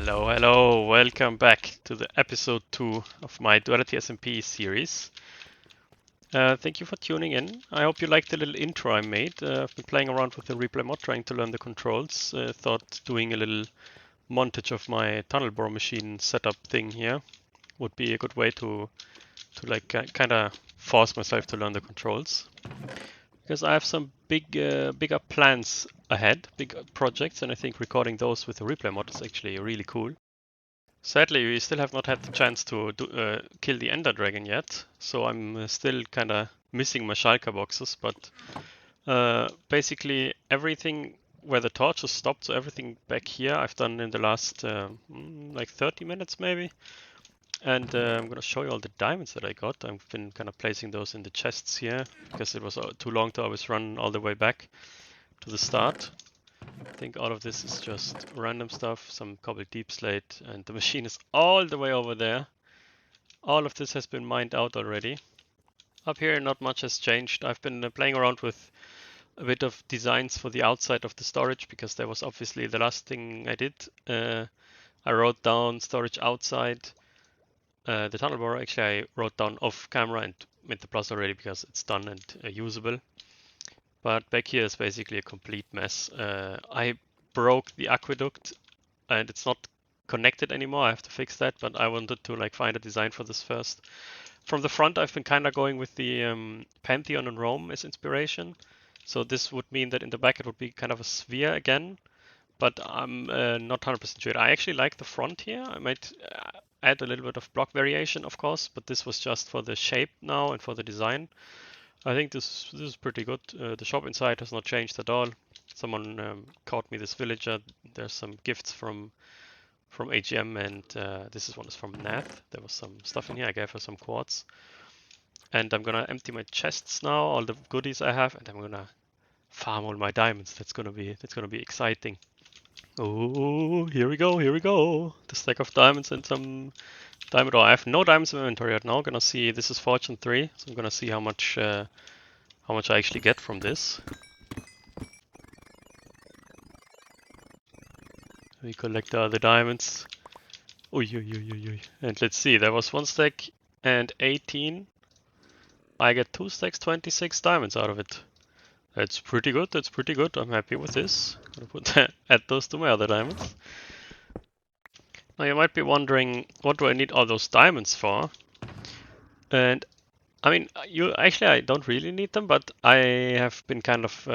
Hello, welcome back to the episode 2 of my DualitySMP series. Thank you for tuning in. I hope you liked the little intro I made. I've been playing around with the replay mod, trying to learn the controls. Thought doing a little montage of my tunnel bore machine setup thing here would be a good way to kind of force myself to learn the controls. Because I have some bigger plans ahead, big projects, and I think recording those with the replay mod is actually really cool. Sadly, we still have not had the chance to kill the Ender Dragon yet, so I'm still kind of missing my Schalker boxes, but basically everything where the torches stopped, so everything back here I've done in the last like 30 minutes maybe. And I'm going to show you all the diamonds that I got. I've been kind of placing those in the chests here, because it was too long to always run all the way back to the start. I think all of this is just random stuff, some cobbled deep slate, and the machine is all the way over there. All of this has been mined out already. Up here not much has changed. I've been playing around with a bit of designs for the outside of the storage, because that was obviously the last thing I did. I wrote down storage outside. The tunnel bore actually I wrote down off camera and made the plus already because it's done and usable. But back here is basically a complete mess. I broke the aqueduct and it's not connected anymore. I have to fix that, but I wanted to like find a design for this first. From the front, I've been kind of going with the Pantheon in Rome as inspiration. So this would mean that in the back it would be kind of a sphere again, but I'm not 100% sure. I actually like the front here. I might add a little bit of block variation, of course, but this was just for the shape now and for the design. I think this is pretty good. The shop inside has not changed at all. Someone caught me this villager. There's some gifts from AGM, and this one is from Nath. There was some stuff in here. I gave her some quartz. And I'm gonna empty my chests now, all the goodies I have, and I'm gonna farm all my diamonds. That's gonna be exciting. Oh, here we go. The stack of diamonds and some diamond. Oh, I have no diamonds in my inventory right now. Gonna see. This is fortune 3, so I'm gonna see how much I actually get from this. We collect all the diamonds. Oy. And let's see. There was 1 stack and 18. I get 2 stacks, 26 diamonds out of it. That's pretty good. I'm happy with this. Gonna add those to my other diamonds. Now you might be wondering, what do I need all those diamonds for? And I mean, I don't really need them, but I have been kind of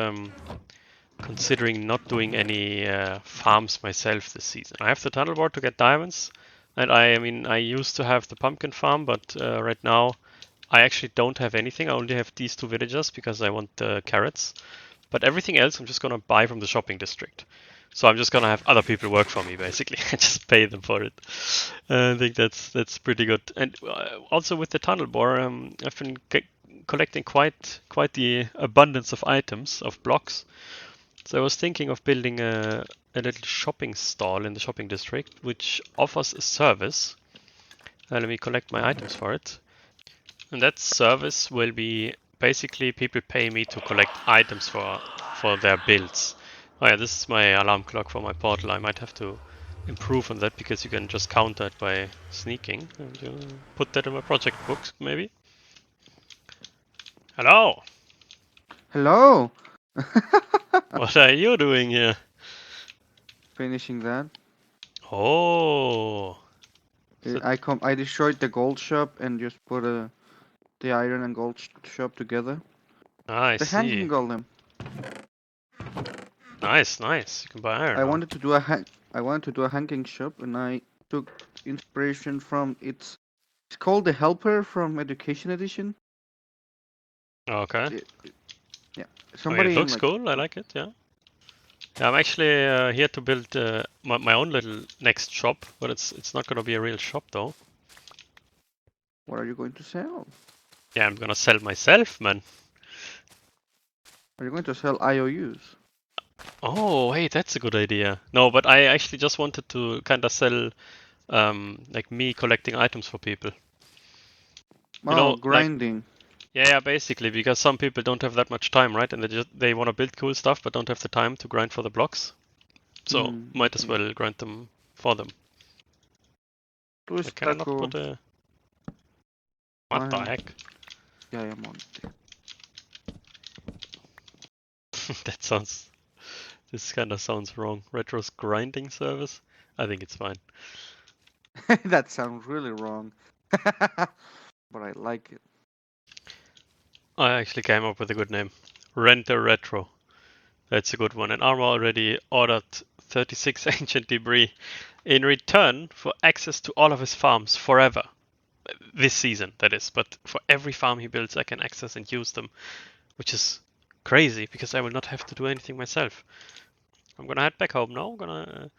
considering not doing any farms myself this season. I have the tunnel board to get diamonds, and I used to have the pumpkin farm, but right now I actually don't have anything. I only have these 2 villagers because I want the carrots. But everything else I'm just gonna buy from the shopping district. So I'm just gonna have other people work for me basically and just pay them for it. I think that's pretty good. And also with the tunnel bore, I've been collecting quite the abundance of items, of blocks. So I was thinking of building a little shopping stall in the shopping district, which offers a service. Let me collect my items for it. And that service will be basically people pay me to collect items for their builds. Oh yeah, this is my alarm clock for my portal. I might have to improve on that because you can just counter it by sneaking. And put that in my project books, maybe. Hello! Hello! What are you doing here? Finishing that. Oh! I destroyed the gold shop and just put the iron and gold shop together. I The see. hanging golem. Nice. You can buy iron. I wanted to do a hanging shop, and I took inspiration from it's called the Helper from Education Edition. Okay. Yeah. I mean, Somebody it looks like cool. I like it. Yeah. I'm actually here to build my own little next shop, but it's not gonna be a real shop though. What are you going to sell? Yeah, I'm gonna sell myself, man. Are you going to sell IOUs? Oh, hey, that's a good idea. No, but I actually just wanted to kind of sell, like me collecting items for people. You know, like grinding. yeah, basically, because some people don't have that much time, right? And they want to build cool stuff, but don't have the time to grind for the blocks. So might as well grind them for them. Tu Wait, can I not taco. put a... What the heck? Diamante. That sounds... This kind of sounds wrong. Retro's grinding service? I think it's fine. That sounds really wrong. But I like it. I actually came up with a good name. Renter Retro. That's a good one. And Arma already ordered 36 ancient debris in return for access to all of his farms forever. This season, that is. But for every farm he builds, I can access and use them, which is crazy because I will not have to do anything myself. I'm gonna head back home now. I'm gonna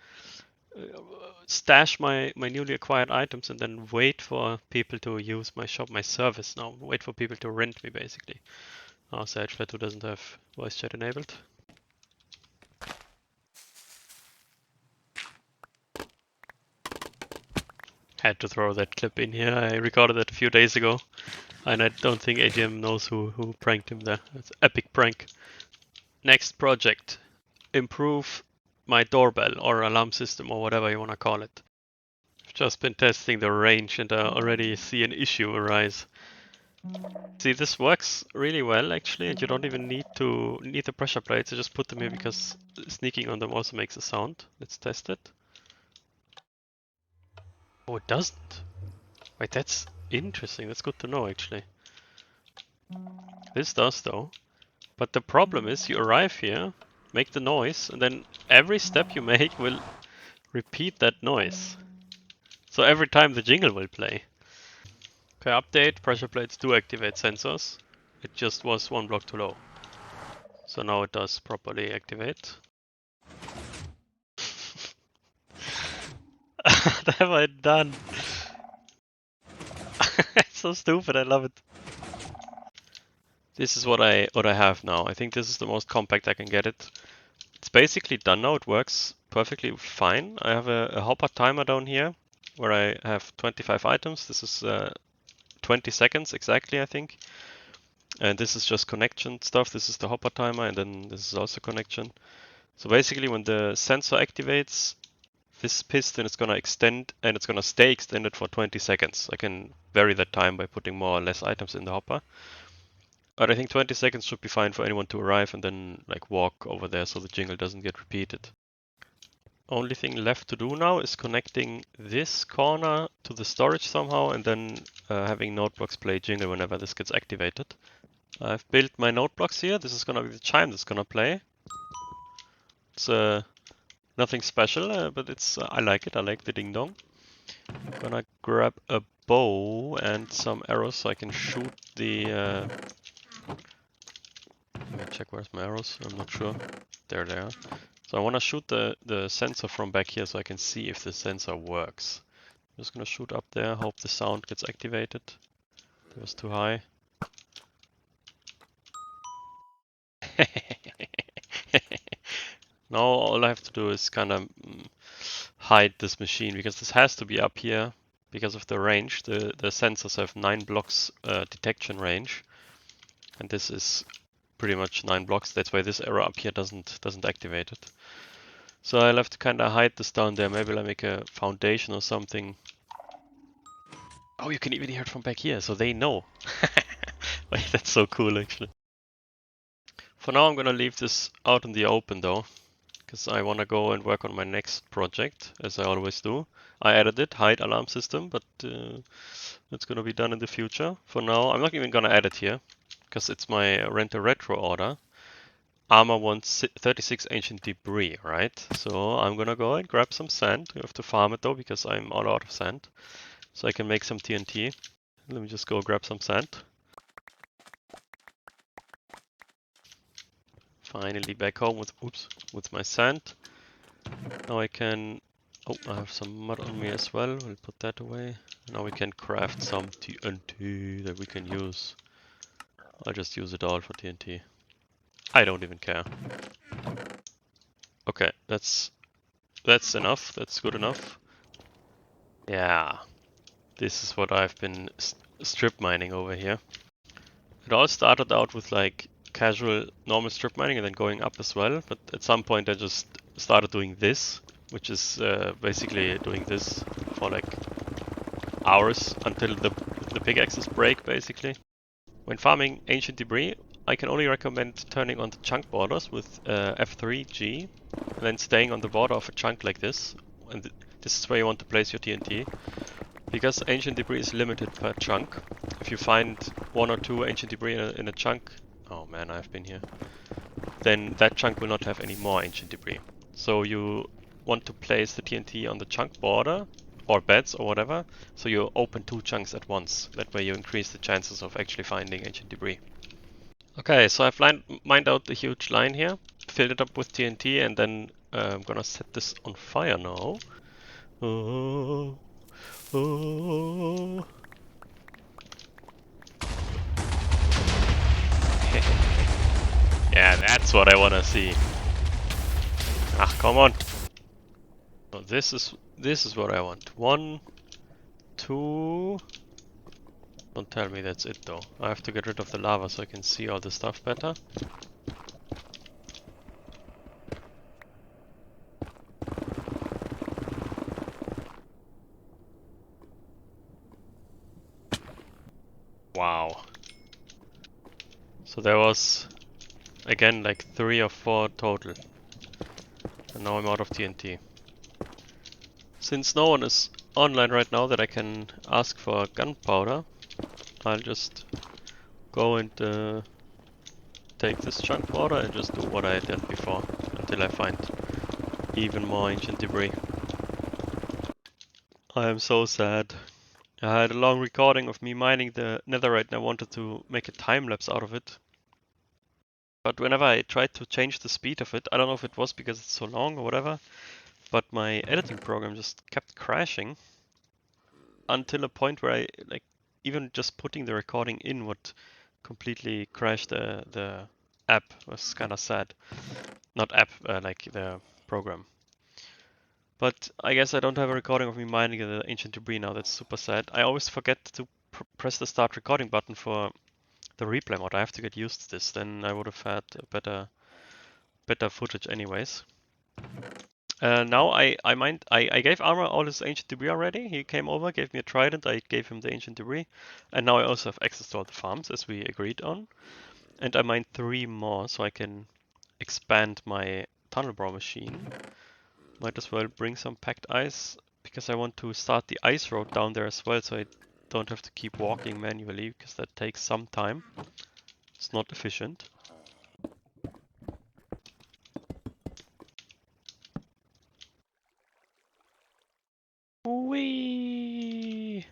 stash my newly acquired items and then wait for people to use my shop, my service now. Wait for people to rent me, basically. Oh, Sage Fetuu doesn't have voice chat enabled. Had to throw that clip in here. I recorded it a few days ago, and I don't think AGM knows who pranked him there. It's an epic prank. Next project. Improve my doorbell or alarm system or whatever you want to call it. I've just been testing the range and I already see an issue arise. See, this works really well actually, and you don't even need the pressure plates. You just put them here because sneaking on them also makes a sound. Let's test it. Oh, it doesn't. Wait, that's interesting. That's good to know actually. This does though. But the problem is you arrive here, make the noise, and then every step you make will repeat that noise. So every time the jingle will play. Okay, update. Pressure plates do activate sensors. It just was one block too low. So now it does properly activate. What have I done? It's so stupid, I love it. This is what I have now. I think this is the most compact I can get it. It's basically done now, it works perfectly fine. I have a hopper timer down here where I have 25 items. This is 20 seconds exactly, I think. And this is just connection stuff. This is the hopper timer, and then this is also connection. So basically when the sensor activates, this piston is going to extend and it's going to stay extended for 20 seconds. I can vary that time by putting more or less items in the hopper. But I think 20 seconds should be fine for anyone to arrive and then like walk over there so the jingle doesn't get repeated. Only thing left to do now is connecting this corner to the storage somehow and then having notebooks play jingle whenever this gets activated. I've built my note blocks here. This is gonna be the chime that's gonna play. It's nothing special, but it's I like it. I like the ding dong. I'm gonna grab a bow and some arrows so I can shoot the. Let me check where's my arrows. I'm not sure. There they are. So I want to shoot the sensor from back here so I can see if the sensor works. I'm just gonna shoot up there. Hope the sound gets activated. It was too high. Now all I have to do is kind of hide this machine because this has to be up here because of the range. The sensors have 9 blocks detection range, and this is pretty much 9 blocks. That's why this arrow up here doesn't activate it. So I'll have to kind of hide this down there. Maybe I'll make a foundation or something. Oh, you can even hear it from back here, so they know. Wait, that's so cool actually. For now I'm gonna leave this out in the open though, because I want to go and work on my next project, as I always do. I added it, hide alarm system, but it's going to be done in the future. For now, I'm not even going to add it here, because it's my rent a retro order. Armor wants 36 ancient debris, right? So I'm going to go and grab some sand. You have to farm it though, because I'm all out of sand. So I can make some TNT. Let me just go grab some sand. Finally back home with my sand. Now I can, oh, I have some mud on me as well. We'll put that away. Now we can craft some TNT that we can use. I'll just use it all for TNT. I don't even care. Okay, that's enough. That's good enough. Yeah, this is what I've been strip mining over here. It all started out with like casual normal strip mining and then going up as well, but at some point I just started doing this, which is basically doing this for like hours until the pickaxes break, basically. When farming ancient debris, I can only recommend turning on the chunk borders with F3G, and then staying on the border of a chunk like this. And this is where you want to place your TNT. Because ancient debris is limited per chunk. If you find 1 or 2 ancient debris in a chunk, oh man, I've been here, then that chunk will not have any more ancient debris. So you want to place the TNT on the chunk border, or beds or whatever, so you open 2 chunks at once. That way you increase the chances of actually finding ancient debris. Okay, so I've mined out the huge line here, filled it up with TNT, and then I'm gonna set this on fire now. Oh, oh. Yeah, that's what I wanna see. Ah, come on. So this is what I want. 1, 2. Don't tell me that's it though. I have to get rid of the lava so I can see all the stuff better. Wow. So there was again like 3 or 4 total. And now I'm out of TNT. Since no one is online right now that I can ask for gunpowder, I'll just go and take this chunk border and just do what I did before until I find even more ancient debris. I am so sad. I had a long recording of me mining the netherite and I wanted to make a time lapse out of it. But whenever I tried to change the speed of it, I don't know if it was because it's so long or whatever, but my editing program just kept crashing until a point where I, like, even just putting the recording in would completely crash the app. It was kind of sad. Not app, like the program. But I guess I don't have a recording of me mining the ancient debris now. That's super sad. I always forget to press the start recording button for the replay mod. I have to get used to this. Then I would have had a better footage anyways. Now I gave Armor all his ancient debris already. He came over, gave me a trident. I gave him the ancient debris, and now I also have access to all the farms as we agreed on. And I mined 3 more, so I can expand my tunnel bore machine. Might as well bring some packed ice, because I want to start the ice road down there as well, so I don't have to keep walking manually, because that takes some time. It's not efficient. Whee!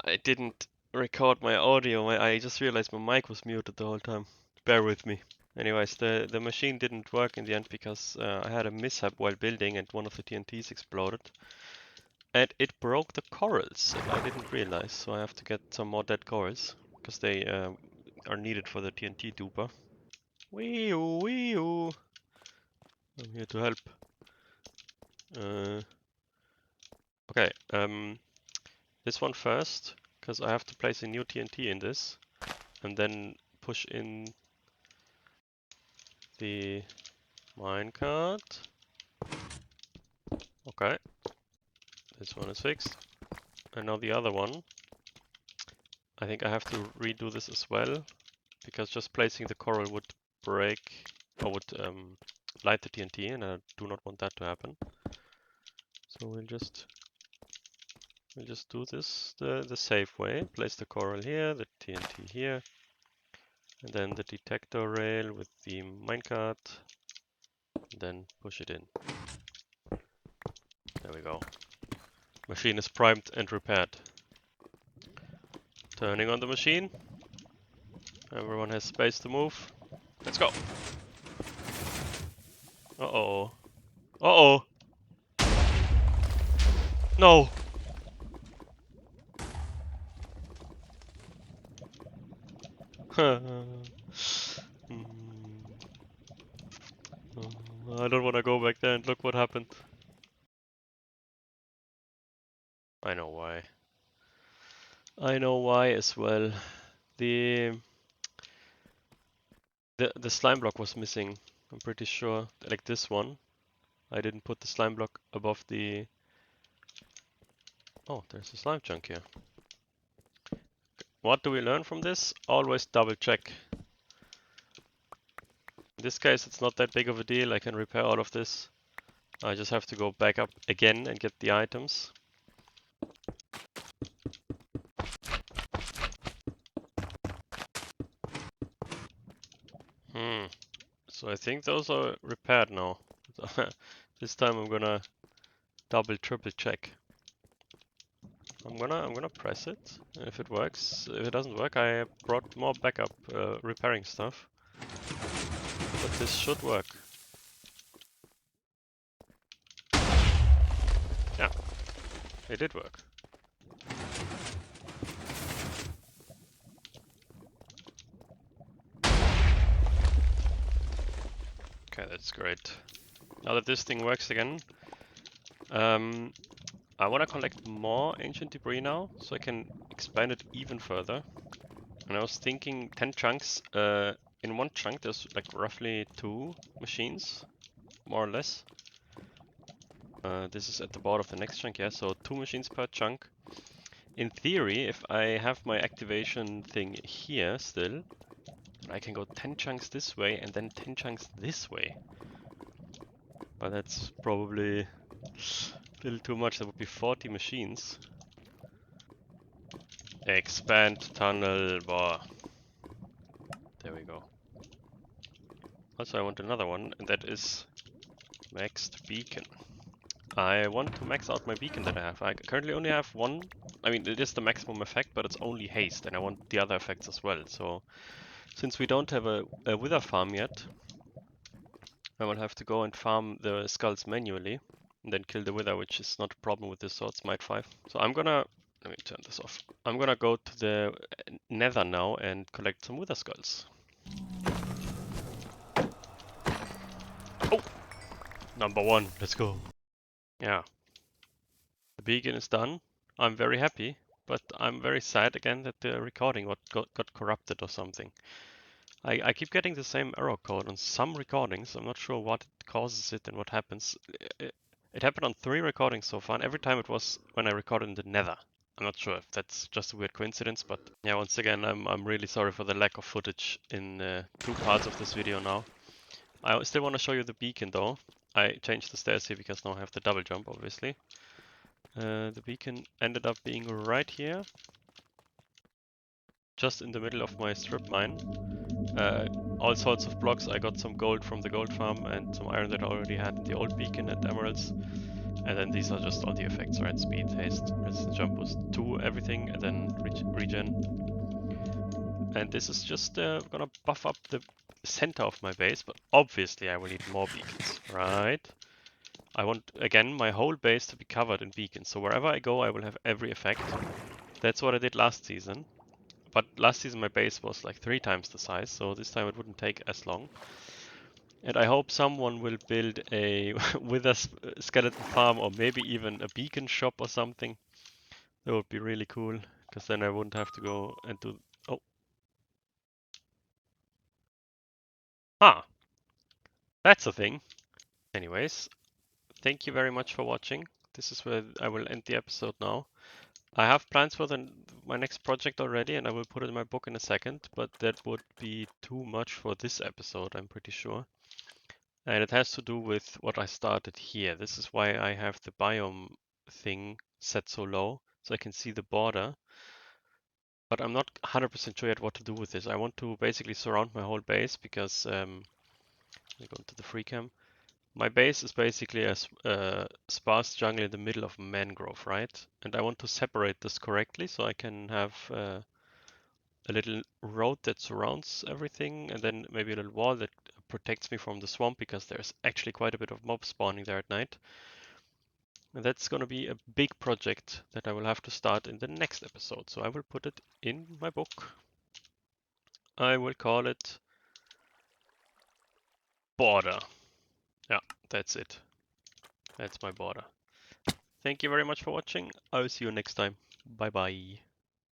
I didn't record my audio. I just realized my mic was muted the whole time. Bear with me. Anyways, the machine didn't work in the end because I had a mishap while building and one of the TNTs exploded. And it broke the corals, and I didn't realize, so I have to get some more dead corals, because they are needed for the TNT duper. Wee-oo, wee-oo! I'm here to help. Okay, this one first, because I have to place a new TNT in this, and then push in the minecart. Okay, this one is fixed. And now the other one. I think I have to redo this as well, because just placing the coral would break, or would light the TNT, and I do not want that to happen. So we'll just do this the safe way. Place the coral here, the TNT here, and then the detector rail with the minecart, and then push it in. There we go. Machine is primed and repaired. Turning on the machine. Everyone has space to move. Let's go. Uh-oh. Uh-oh. No. I don't want to go back there and look what happened. I know why. I know why as well. The the slime block was missing. I'm pretty sure. Like this one. I didn't put the slime block above the... Oh, there's a slime chunk here. What do we learn from this? Always double check. In this case, it's not that big of a deal. I can repair all of this. I just have to go back up again and get the items. So I think those are repaired now. This time I'm gonna double triple check. I'm gonna press it. If it works, if it doesn't work, I brought more backup repairing stuff. But this should work. Yeah, it did work. Okay, that's great. Now that this thing works again, I want to collect more ancient debris now, so I can expand it even further. And I was thinking 10 chunks. In one chunk there's like roughly 2 machines, more or less. This is at the bottom of the next chunk, yeah, so 2 machines per chunk. In theory, if I have my activation thing here still, I can go 10 chunks this way and then 10 chunks this way. But that's probably a little too much. That would be 40 machines. Expand tunnel bar. There we go. Also, I want another one, and that is maxed beacon. I want to max out my beacon that I have. I currently only have one. I mean, it is the maximum effect, but it's only haste, and I want the other effects as well. So, since we don't have a wither farm yet, I will have to go and farm the skulls manually, and then kill the wither, which is not a problem with this sword, Smite 5. So I'm gonna... Let me turn this off. I'm gonna go to the nether now and collect some wither skulls. Oh! Number 1, let's go. Yeah. The beacon is done. I'm very happy, but I'm very sad again that the recording got corrupted or something. I keep getting the same error code on some recordings. I'm not sure what causes it and what happens. It happened on 3 recordings so far, and every time it was when I recorded in the nether. I'm not sure if that's just a weird coincidence, but yeah, once again, I'm really sorry for the lack of footage in 2 parts of this video now. I still want to show you the beacon though. I changed the stairs here because now I have the double jump, obviously. The beacon ended up being right here, just in the middle of my strip mine. All sorts of blocks. I got some gold from the gold farm and some iron that I already had in the old beacon and emeralds. And then these are just all the effects, right? Speed, haste, resistance, jump boost, 2, everything, and then regen. And this is just gonna buff up the center of my base, but obviously I will need more beacons, right? I want, again, my whole base to be covered in beacons, so wherever I go I will have every effect. That's what I did last season. But last season my base was like 3 times the size, so this time it wouldn't take as long. And I hope someone will build a wither skeleton farm or maybe even a beacon shop or something. That would be really cool, because then I wouldn't have to go and do... Oh. Ah, that's a thing. Anyways, thank you very much for watching. This is where I will end the episode now. I have plans for my next project already, and I will put it in my book in a second, but that would be too much for this episode, I'm pretty sure. And it has to do with what I started here. This is why I have the biome thing set so low, so I can see the border. But I'm not 100% sure yet what to do with this. I want to basically surround my whole base because, let me go into the free cam. My base is basically a sparse jungle in the middle of mangrove, right? And I want to separate this correctly so I can have a little road that surrounds everything, and then maybe a little wall that protects me from the swamp, because there's actually quite a bit of mob spawning there at night. And that's going to be a big project that I will have to start in the next episode, so I will put it in my book. I will call it border. Yeah, that's it. That's my border. Thank you very much for watching. I'll see you next time. Bye bye.